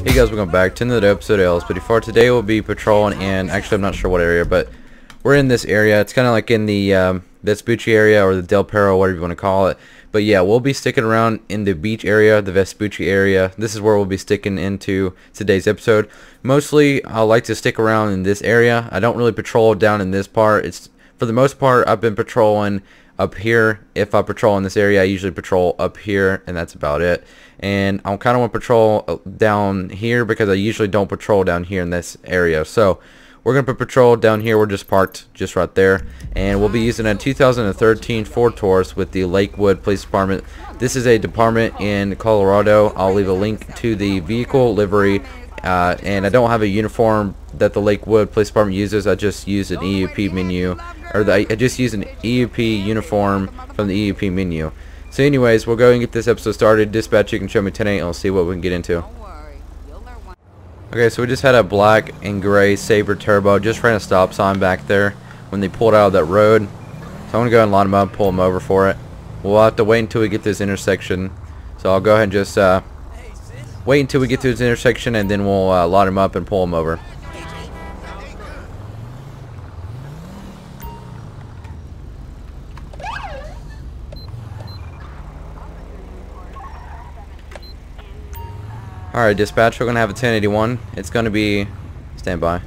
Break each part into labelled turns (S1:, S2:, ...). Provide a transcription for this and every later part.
S1: Hey guys, welcome back to another episode of LSPDFR. Today we'll be patrolling in, actually I'm not sure what area, but we're in this area. It's kind of like in the Vespucci area or the Del Perro, whatever you want to call it. But yeah, we'll be sticking around in the beach area, the Vespucci area. This is where we'll be sticking into today's episode. Mostly, I like to stick around in this area. I don't really patrol down in this part. It's for the most part, I've been patrolling up here. If I patrol in this area, I usually patrol up here, and that's about it. And I kind of want to patrol down here because I usually don't patrol down here in this area. So we're going to put patrol down here. We're just parked just right there. And we'll be using a 2013 Ford Taurus with the Lakewood Police Department. This is a department in Colorado. I'll leave a link to the vehicle livery. And I don't have a uniform that the Lakewood Police Department uses. I just use an EUP menu. I just use an EUP uniform from the EUP menu. So anyways, we'll go and get this episode started. Dispatch, you can show me 10-8 and we'll see what we can get into. Okay, so we just had a black and gray Sabre Turbo. Just ran a stop sign back there when they pulled out of that road. So I'm going to go ahead and line them up, pull them over for it. We'll have to wait until we get this intersection. So I'll go ahead and just wait until we get to this intersection and then we'll line them up and pull them over. Alright, dispatch, we're going to have a 1081. It's going to be, stand by.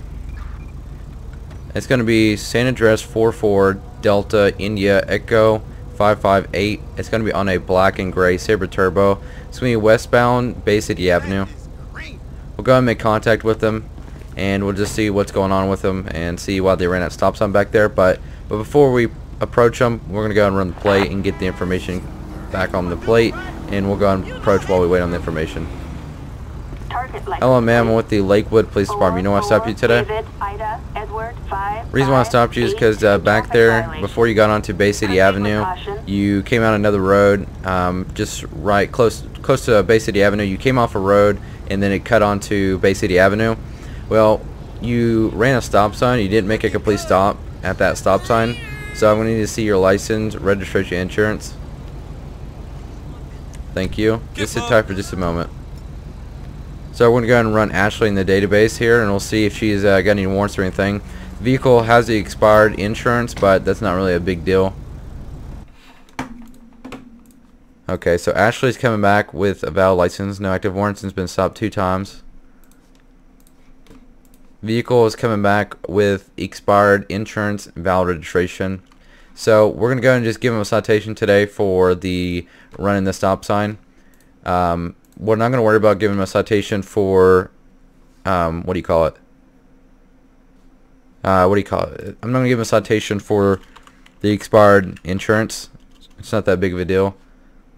S1: It's going to be San Andreas 44 Delta India Echo 558. It's going to be on a black and gray Sabre Turbo. It's going to be westbound Bay City Avenue. We'll go ahead and make contact with them, and we'll just see what's going on with them and see why they ran that stop sign back there. But before we approach them, we're going to go ahead and run the plate and get the information back on the plate, and we'll go ahead and approach while we wait on the information. Hello ma'am, I'm with the Lakewood Police Department. You know why I stopped you today? Reason why I stopped you is because back there, before you got onto Bay City Avenue, you came out another road, just right close to Bay City Avenue. You came off a road and then it cut onto Bay City Avenue. Well, you ran a stop sign. You didn't make a complete stop at that stop sign. So I'm going to need to see your license, registration, insurance. Thank you. Just sit tight for just a moment. So we're going to go ahead and run Ashley in the database here, and we'll see if she's got any warrants or anything. Vehicle has the expired insurance, but that's not really a big deal. Okay, so Ashley's coming back with a valid license, no active warrants, and has been stopped 2 times. Vehicle is coming back with expired insurance, valid registration. So we're going to go ahead and just give him a citation today for the running the stop sign. We're not going to worry about giving him a citation for, what do you call it? I'm not going to give him a citation for the expired insurance. It's not that big of a deal.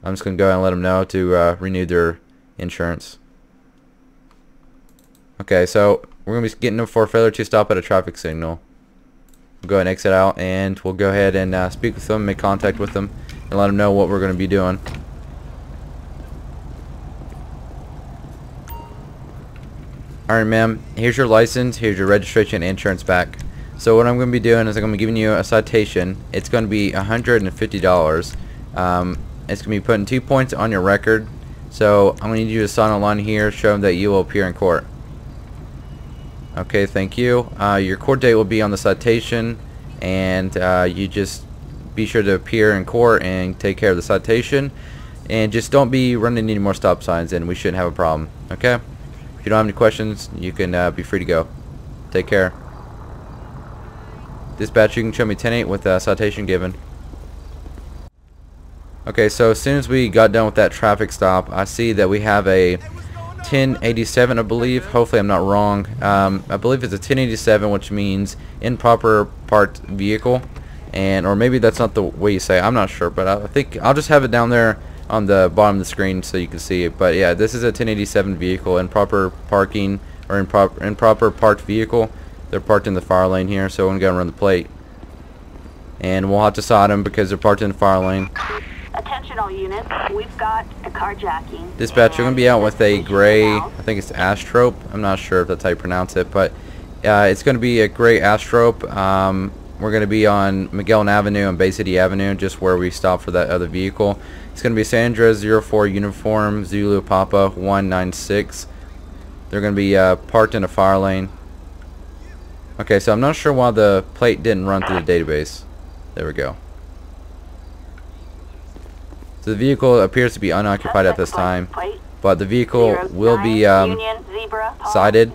S1: I'm just going to go ahead and let them know to renew their insurance. Okay, so we're going to be getting them for failure to stop at a traffic signal. We'll go ahead and exit out, and we'll go ahead and speak with them, make contact with them, and let them know what we're going to be doing. Alright ma'am, here's your license, here's your registration and insurance back. So what I'm going to be doing is I'm going to be giving you a citation. It's going to be $150. It's going to be putting 2 points on your record. So I'm going to need you to sign a line here showing that you will appear in court. Okay, thank you. Your court date will be on the citation, and you just be sure to appear in court and take care of the citation. And just don't be running any more stop signs, and we shouldn't have a problem. Okay? If you don't have any questions, you can be free to go. Take care. Dispatch, you can show me 10-8 with a citation given. Okay, so as soon as we got done with that traffic stop, I see that we have a 1087, I believe. Hopefully I'm not wrong. I believe it's a 1087, which means improper parked vehicle. Or maybe that's not the way you say it. I'm not sure, but I think I'll just have it down there on the bottom of the screen so you can see it. But yeah, this is a 1087 vehicle, improper parking or improper parked vehicle. They're parked in the fire lane here, so we're going to go and run the plate. And we'll have to side them because they're parked in the fire lane.
S2: Attention all units, we've got a carjacking.
S1: Dispatch, you're going to be out with a gray, I think it's Astrope. I'm not sure if that's how you pronounce it, but it's going to be a gray Astrope. We're going to be on Magellan Avenue and Bay City Avenue, just where we stopped for that other vehicle. It's going to be San Andreas 04 Uniform Zulu Papa 196. They're going to be parked in a fire lane. Okay, so I'm not sure why the plate didn't run through the database. There we go. So the vehicle appears to be unoccupied at this time, but the vehicle will be cited.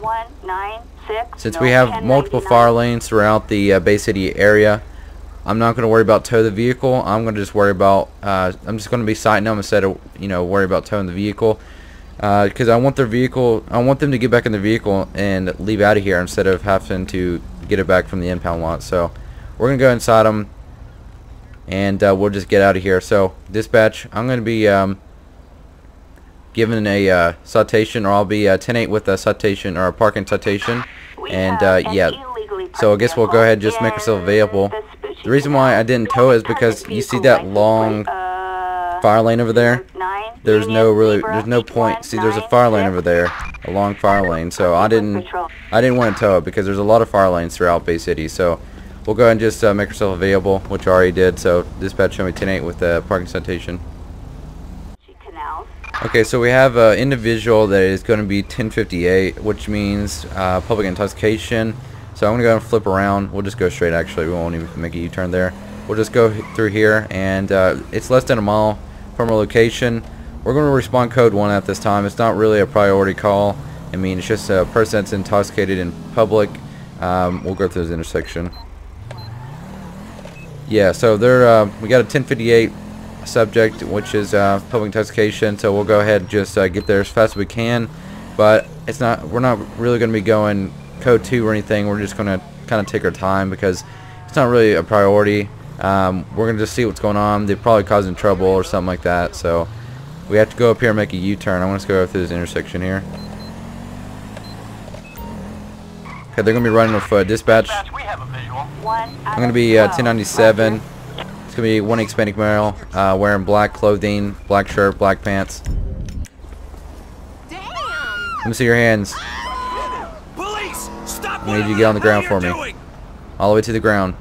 S1: Since we have multiple fire lanes throughout the Bay City area, I'm not going to worry about tow the vehicle. I'm going to just worry about, I'm just going to be citing them instead of, worry about towing the vehicle. Because I want them to get back in the vehicle and leave out of here instead of having to get it back from the impound lot. So we're going to go inside them, and we'll just get out of here. So dispatch, I'm going to be given a citation, or I'll be 10-8 with a citation or a parking citation. And yeah, so I guess we'll go ahead and just make ourselves available. The reason why I didn't tow it is because you see that long fire lane over there. There's no point. See, there's a fire lane over there, a long fire lane. So I didn't want to tow it because there's a lot of fire lanes throughout Bay City. So we'll go ahead and just make ourselves available, which I already did. So dispatch show me 10-8 with the parking citation. Okay, so we have an individual that is going to be 1058, which means public intoxication. So I'm going to go and flip around. We'll just go straight, actually. We won't even make a U-turn there. We'll just go through here, and it's less than a mile from our location. We're going to respond code 1 at this time. It's not really a priority call. I mean, it's just a person that's intoxicated in public. We'll go through this intersection. Yeah, so we got a 1058 subject, which is public intoxication. So we'll go ahead and just get there as fast as we can. But we're not really going to be going code 2 or anything. We're just going to kind of take our time because it's not really a priority. We're going to just see what's going on. They're probably causing trouble or something like that. So we have to go up here and make a U-turn. I want us to go through this intersection here. Okay, they're going to be running with dispatch. I'm going to be 1097. It's going to be one Hispanic male wearing black clothing, black shirt, black pants. Let me see your hands. I need you to get on the ground for me. All the way to the ground.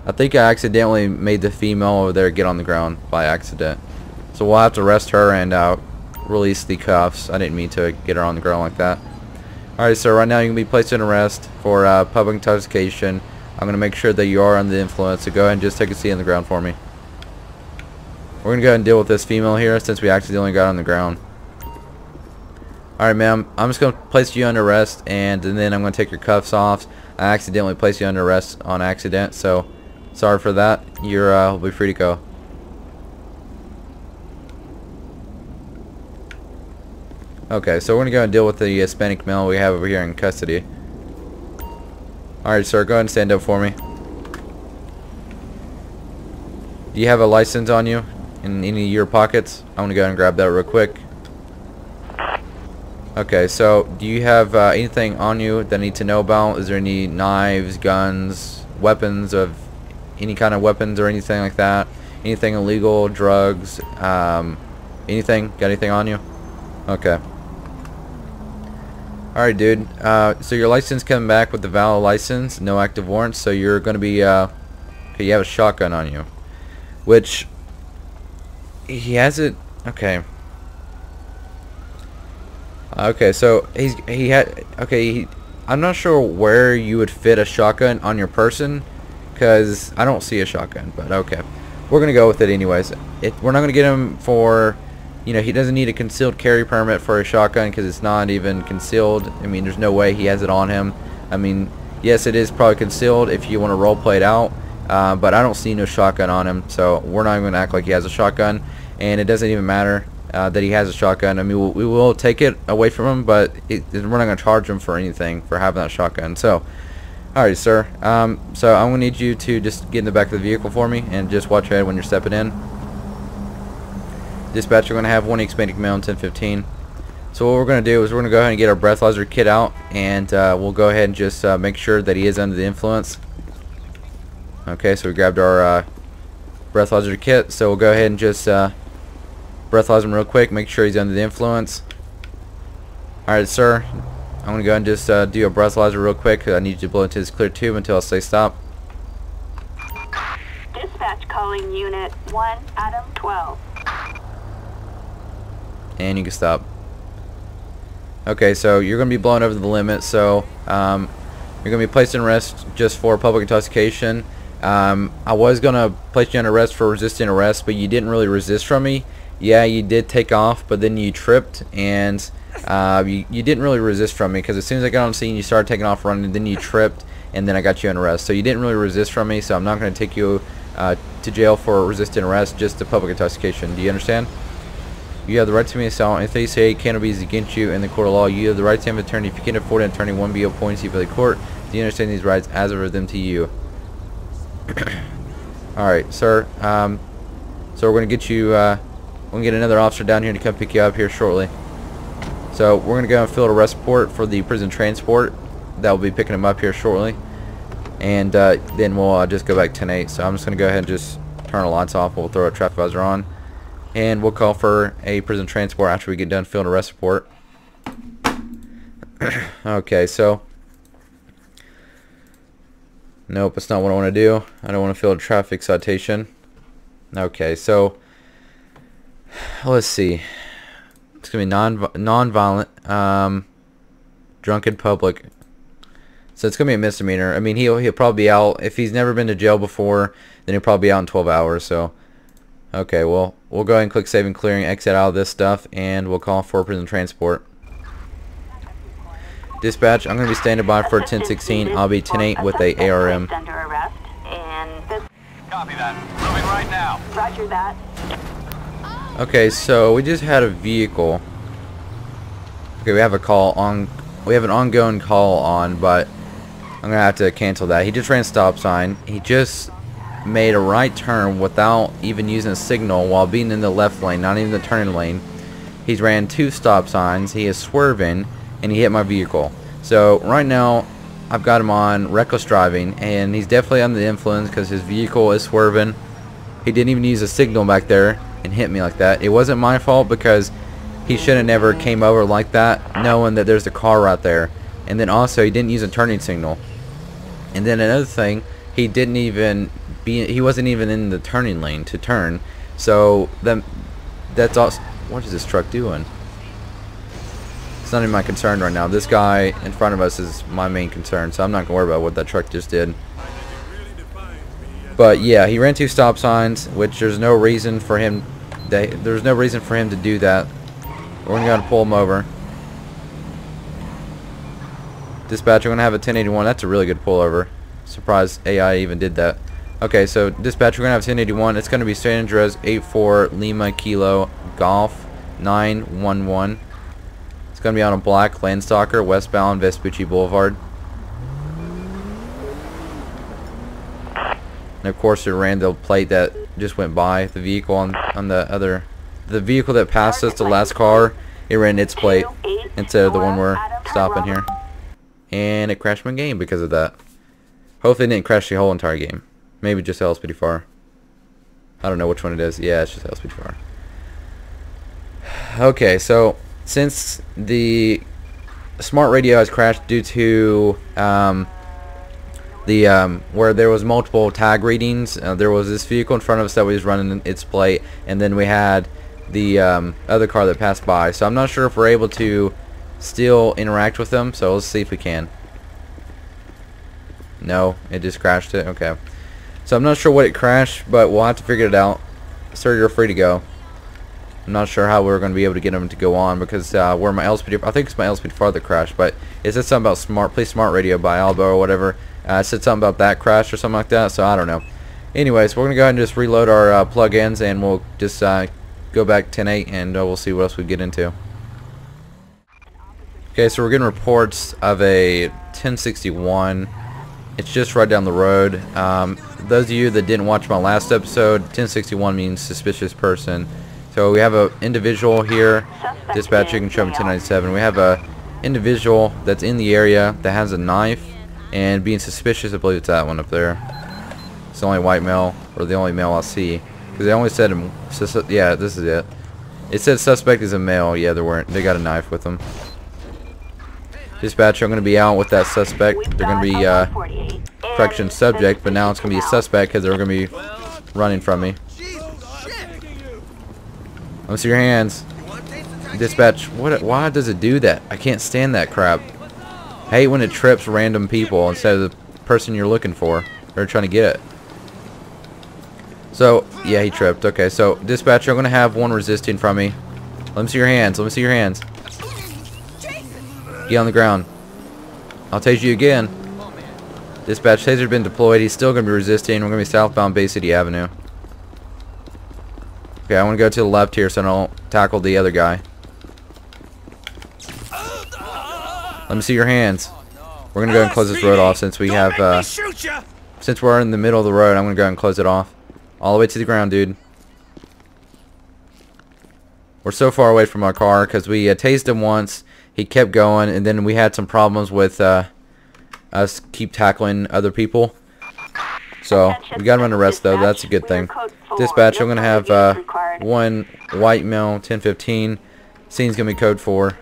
S1: I think I accidentally made the female over there get on the ground by accident. So we'll have to arrest her and release the cuffs. I didn't mean to get her on the ground like that. Alright, so right now you can be placed in arrest for public intoxication. I'm going to make sure that you are under the influence, so go ahead and just take a seat on the ground for me. We're going to go ahead and deal with this female here since we accidentally got on the ground. Alright, ma'am, I'm just going to place you under arrest, and then I'm going to take your cuffs off. I accidentally placed you under arrest on accident, so sorry for that. You'll be free to go. Okay, so we're going to go and deal with the Hispanic male we have over here in custody. Alright, sir, go ahead and stand up for me. Do you have a license on you in any of your pockets? I'm going to go ahead and grab that real quick. Okay, so do you have anything on you that I need to know about? Is there any knives, guns, weapons of any kind of weapons or anything like that? Anything illegal, drugs, anything? Got anything on you? Okay. Alright, dude. So your license coming back with the valid license, no active warrants, so you're going to be, okay, you have a shotgun on you. Which, he has it, okay. Okay, so I'm not sure where you would fit a shotgun on your person, because I don't see a shotgun, but okay. We're going to go with it anyways. We're not going to get him for, he doesn't need a concealed carry permit for a shotgun because it's not even concealed. I mean, there's no way he has it on him. I mean, yes, it is probably concealed if you want to role play it out, but I don't see no shotgun on him, so we're not even going to act like he has a shotgun, and it doesn't even matter that he has a shotgun. I mean, we will take it away from him, but we're not going to charge him for anything for having that shotgun. So, alright, sir. So I'm going to need you to just get in the back of the vehicle for me and just watch your head when you're stepping in. Dispatch, we're going to have one Hispanic male in 1015. So what we're going to do is we're going to go ahead and get our breathalyzer kit out, and we'll go ahead and just make sure that he is under the influence. Okay, so we grabbed our breathalyzer kit, so we'll go ahead and just breathalyze him real quick, make sure he's under the influence. Alright, sir, I'm going to go ahead and just do a breathalyzer real quick because I need you to blow into this clear tube until I say stop.
S2: Dispatch calling Unit 1, Adam 12.
S1: And you can stop. Okay, so you're going to be blown over the limit, so you're going to be placed in arrest just for public intoxication. I was going to place you on arrest for resisting arrest, but you didn't really resist from me. Yeah, you did take off, but then you tripped, and you didn't really resist from me, because as soon as I got on scene, you started taking off running, then you tripped, and then I got you on arrest. So you didn't really resist from me, so I'm not going to take you to jail for resisting arrest, just the public intoxication. Do you understand? You have the right to be assault. If they say cannabis is against you in the court of law, you have the right to have an attorney. If you can't afford an attorney, one be appointed by the court. Do you understand these rights as are them to you? Alright, sir. So we're going to get you, we're going to get another officer down here to come pick you up here shortly. So we're going to go and fill a arrest report for the prison transport. That will be picking him up here shortly. And then we'll just go back 10-8. So I'm just going to go ahead and just turn the lights off. We'll throw a traffic visor on. And we'll call for a prison transport after we get done filling a arrest report. Okay, so nope, that's not what I want to do. I don't want to fill a traffic citation. Okay, so let's see. It's gonna be non-violent, drunken public. So it's gonna be a misdemeanor. I mean, he'll probably be out if he's never been to jail before. Then he'll probably be out in 12 hours. So. Okay, well, we'll go ahead and click save and clearing, exit out of this stuff, and we'll call for prison transport. Dispatch, I'm going to be standing by for 1016. I'll be 10-8 with a ARM.
S2: Copy
S3: that. Moving right now.
S2: Roger that.
S1: Okay, so we just had a vehicle. Okay, we have a call on. We have an ongoing call on, but I'm going to have to cancel that. He just ran a stop sign. He just made a right turn without even using a signal while being in the left lane, not even the turning lane. He's ran 2 stop signs. He is swerving, and he hit my vehicle. So right now, I've got him on reckless driving, and he's definitely under the influence because his vehicle is swerving. He didn't even use a signal back there and hit me like that. It wasn't my fault because he should have never came over like that, knowing that there's a car right there. And then also, he didn't use a turning signal. And then another thing, he wasn't even in the turning lane to turn. So that's also, what is this truck doing? It's not even my concern right now. This guy in front of us is my main concern, so I'm not gonna worry about what that truck just did. But yeah, he ran 2 stop signs, which there's no reason for him to do that. We're gonna pull him over. Dispatch, we're gonna have a 1081. That's a really good pullover. Surprised AI even did that. Okay, so dispatch, we're gonna have 1081. It's gonna be San Andreas 84 Lima Kilo Golf 911. It's gonna be on a black Landstalker westbound Vespucci Boulevard. And of course, it ran the plate that just went by the vehicle on the vehicle that passed us, the last car. It ran its plate instead of the one we're stopping here, and it crashed my game because of that. Hopefully, it didn't crash the whole entire game. Maybe just LSPDFR. I don't know which one it is. Yeah, it's just LSPDFR. Okay, so since the smart radio has crashed due to where there was multiple tag readings, there was this vehicle in front of us that was running its plate, and then we had the other car that passed by. So I'm not sure if we're able to still interact with them. So let's see if we can. No, it just crashed it. Okay. So I'm not sure what it crashed, but we'll have to figure it out. Sir, you're free to go. I'm not sure how we're going to be able to get him to go on because where my LSPDFR, I think it's my LSPDFR that crashed, but it said something about play smart radio by Albo or whatever. It said something about that crash or something like that, so I don't know. Anyways, we're going to go ahead and just reload our plug-ins, and we'll just go back 10-8, and we'll see what else we get into. Okay, so we're getting reports of a 1061. It's just right down the road. Those of you that didn't watch my last episode, 1061 means suspicious person. So we have an individual here. Dispatch, you can show me 1097. We have a individual that's in the area that has a knife and being suspicious. I believe it's that one up there. It's the only white male, or the only male I see, because they only said him. Yeah, this is it. It said suspect is a male. Yeah, they got a knife with them. Dispatch, I'm going to be out with that suspect. They're going to be correction subject, but now it's going to be a suspect because they're going to be running from me. Let me see your hands. Dispatch, why does it do that? I can't stand that crap. I hate when it trips random people instead of the person you're looking for or trying to get. So, yeah, he tripped. Okay, so, dispatcher, I'm going to have one resisting from me. Let me see your hands. Let me see your hands. Get on the ground. I'll tase you again. Dispatch, taser's been deployed. He's still going to be resisting. We're going to be southbound Bay City Avenue. Okay, I want to go to the left here so I don't tackle the other guy. Let me see your hands. We're going to go ahead and close this road off since we have, since we're in the middle of the road. I'm going to go ahead and close it off. All the way to the ground, dude. We're so far away from our car because we tased him once. He kept going, and then we had some problems with us keep tackling other people. So we got him under arrest, though. That's a good thing. Dispatch, I'm going to have one white male, 1015. Scene's going to be code 4.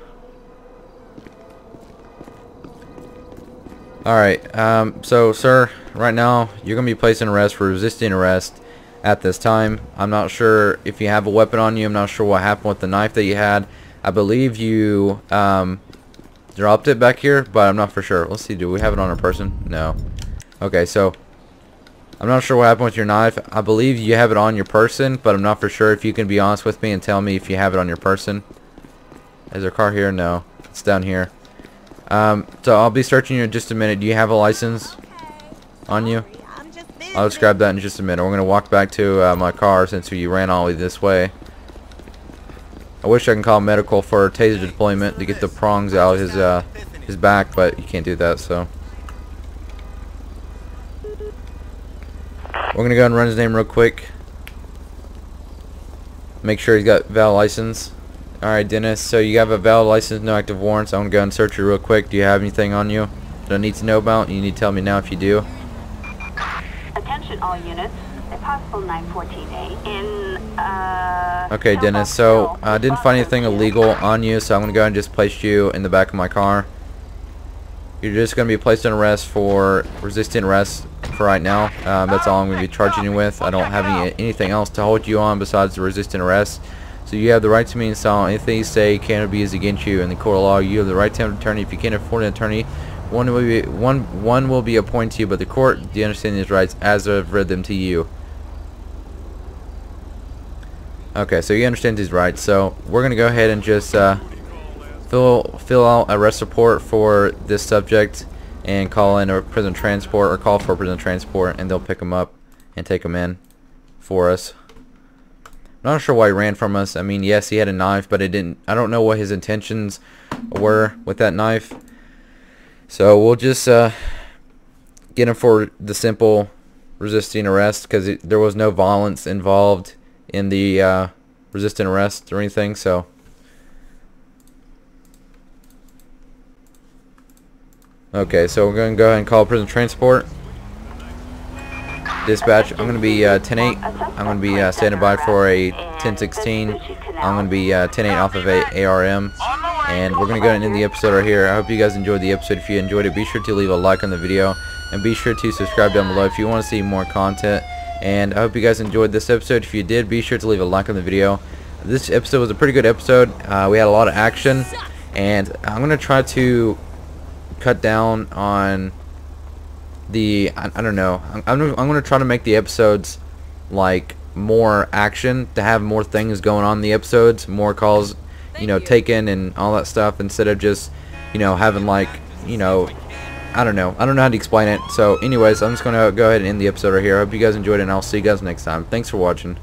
S1: Alright, so, sir, right now, you're going to be placed in arrest for resisting arrest at this time. I'm not sure if you have a weapon on you. I'm not sure what happened with the knife that you had. I believe you dropped it back here, but I'm not for sure. Let's see, do we have it on our person? No. Okay, so I'm not sure what happened with your knife. I believe you have it on your person, but I'm not for sure. If you can be honest with me and tell me if you have it on your person. Is there a car here? No. It's down here. So I'll be searching you in just a minute. Do you have a license on you? I'll just grab that in just a minute. We're going to walk back to my car since you ran all the way this way. I wish I can call medical for taser deployment to get the prongs out of his back, but you can't do that, so. We're going to go and run his name real quick. Make sure he's got valid license. Alright, Dennis, so you have a valid license, no active warrants. I'm going to go and search you real quick. Do you have anything on you that I need to know about? You need to tell me now if you do.
S2: Attention all units. A possible 914A in,
S1: Okay, Dennis, so I didn't find anything illegal on you, so I'm going to go and just place you in the back of my car. You're just going to be placed in arrest for resisting arrest for right now. That's all I'm going to be charging you with. I don't have anything else to hold you on besides the resisting arrest. So you have the right to remain silent. Anything you say can be used against you in the court of law. You have the right to have an attorney. If you can't afford an attorney, one will be appointed to you, but the court, do you understand these rights as I've read them to you? Okay, so you understand these rights. So we're gonna go ahead and just fill out a arrest report for this subject and call in a prison transport or call for prison transport, and they'll pick him up and take him in for us. I'm not sure why he ran from us. I mean, yes, he had a knife, but it didn't. I don't know what his intentions were with that knife. So we'll just get him for the simple resisting arrest because there was no violence involved in the resisting arrest or anything. So okay, so we're going to go ahead and call prison transport. Dispatch, I'm going to be 10-8. I'm going to be standing by for a 10-16. I'm going to be 10-8 off of a ARM. And we're going to go ahead and end the episode right here. I hope you guys enjoyed the episode. If you enjoyed it, be sure to leave a like on the video. And be sure to subscribe down below if you want to see more content. And I hope you guys enjoyed this episode. If you did, be sure to leave a like on the video. This episode was a pretty good episode. We had a lot of action. And I'm going to try to cut down on the I don't know. I'm going to try to make the episodes like more action, to have more things going on in the episodes, more calls, you know, taken and all that stuff, instead of just, you know, having like, you know, I don't know how to explain it. So anyways, I'm just going to go ahead and end the episode right here. I hope you guys enjoyed it, and I'll see you guys next time. Thanks for watching.